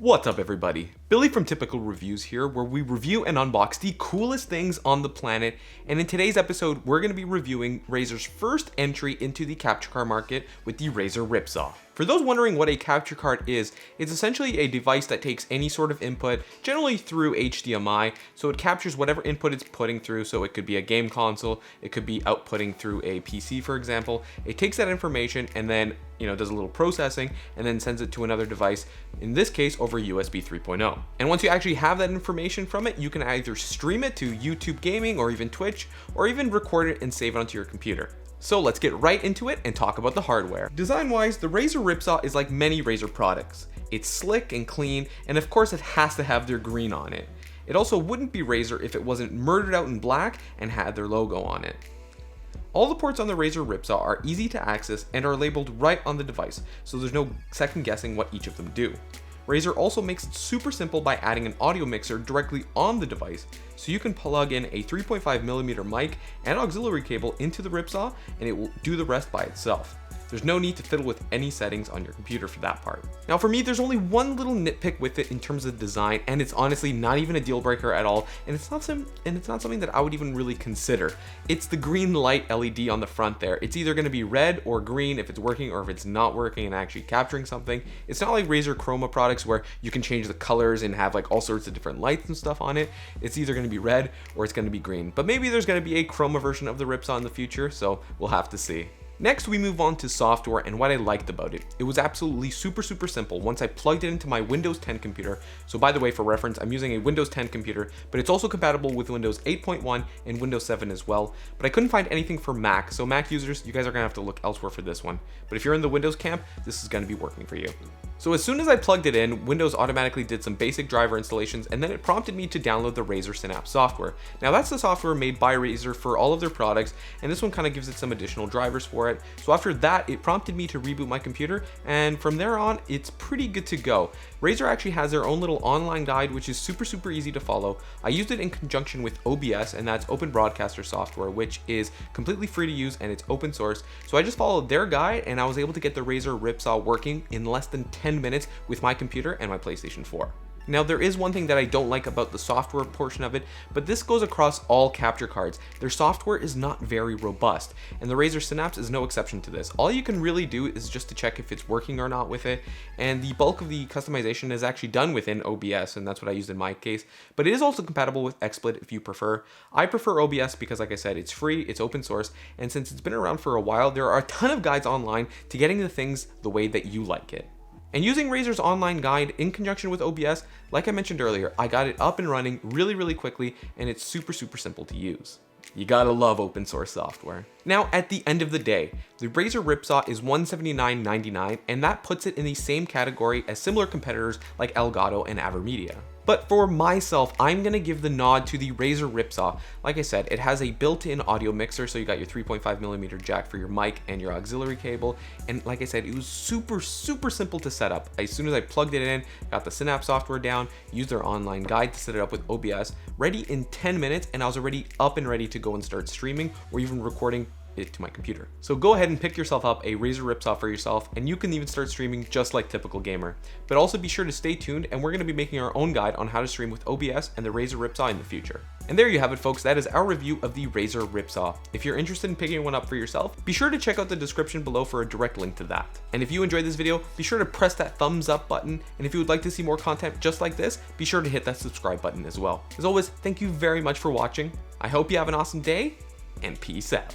What's up everybody? Billy from Typical Reviews here, where we review and unbox the coolest things on the planet, and in today's episode we're going to be reviewing Razer's first entry into the capture card market with the Razer Ripsaw. For those wondering what a capture card is, it's essentially a device that takes any sort of input, generally through HDMI, so it captures whatever input it's putting through, so it could be a game console, it could be outputting through a PC for example. It takes that information and then does a little processing and then sends it to another device, in this case over USB 3.0. And once you actually have that information from it, you can either stream it to YouTube Gaming or even Twitch, or even record it and save it onto your computer. So let's get right into it and talk about the hardware. Design-wise, the Razer Ripsaw is like many Razer products. It's slick and clean, and of course it has to have their green on it. It also wouldn't be Razer if it wasn't murdered out in black and had their logo on it. All the ports on the Razer Ripsaw are easy to access and are labeled right on the device, so there's no second guessing what each of them do. Razer also makes it super simple by adding an audio mixer directly on the device, so you can plug in a 3.5mm mic and auxiliary cable into the Ripsaw and it will do the rest by itself. There's no need to fiddle with any settings on your computer for that part. Now for me, there's only one little nitpick with it in terms of design, and it's honestly not even a deal breaker at all, and it's not something that I would even really consider. It's the green light LED on the front there. It's either going to be red or green if it's working, or if it's not working and actually capturing something. It's not like Razer Chroma products where you can change the colors and have like all sorts of different lights and stuff on it. It's either going to be red or it's going to be green, but maybe there's going to be a Chroma version of the Ripsaw in the future, so we'll have to see. Next, we move on to software and what I liked about it. It was absolutely super simple once I plugged it into my Windows 10 computer. So by the way, for reference, I'm using a Windows 10 computer, but it's also compatible with Windows 8.1 and Windows 7 as well. But I couldn't find anything for Mac, so Mac users, you guys are gonna have to look elsewhere for this one. But if you're in the Windows camp, this is gonna be working for you. So as soon as I plugged it in, Windows automatically did some basic driver installations, and then it prompted me to download the Razer Synapse software. Now that's the software made by Razer for all of their products, and this one kind of gives it some additional drivers for it. So after that, it prompted me to reboot my computer, and from there on, it's pretty good to go. Razer actually has their own little online guide, which is super easy to follow. I used it in conjunction with OBS, and that's Open Broadcaster software, which is completely free to use and it's open source. So I just followed their guide, and I was able to get the Razer Ripsaw working in less than 10 minutes with my computer and my PlayStation 4. Now there is one thing that I don't like about the software portion of it, but this goes across all capture cards. Their software is not very robust, and the Razer Synapse is no exception to this. All you can really do is just to check if it's working or not with it, and the bulk of the customization is actually done within OBS, and that's what I used in my case, but it is also compatible with XSplit if you prefer. I prefer OBS because, like I said, it's free, it's open source, and since it's been around for a while, there are a ton of guides online to getting the things the way that you like it. And using Razer's online guide in conjunction with OBS, like I mentioned earlier, I got it up and running really quickly, and it's super simple to use. You gotta love open source software. Now, at the end of the day, the Razer Ripsaw is $179.99, and that puts it in the same category as similar competitors like Elgato and Avermedia. But for myself, I'm gonna give the nod to the Razer Ripsaw. Like I said, it has a built-in audio mixer, so you got your 3.5mm jack for your mic and your auxiliary cable. And like I said, it was super simple to set up. As soon as I plugged it in, got the Synapse software down, used their online guide to set it up with OBS, ready in 10 minutes, and I was already up and ready to go and start streaming or even recording it to my computer. So go ahead and pick yourself up a Razer Ripsaw for yourself, and you can even start streaming just like Typical Gamer. But also be sure to stay tuned, and we're going to be making our own guide on how to stream with OBS and the Razer Ripsaw in the future. And there you have it, folks. That is our review of the Razer Ripsaw. If you're interested in picking one up for yourself, be sure to check out the description below for a direct link to that. And if you enjoyed this video, be sure to press that thumbs up button, and if you would like to see more content just like this, be sure to hit that subscribe button as well. As always, thank you very much for watching. I hope you have an awesome day, and peace out.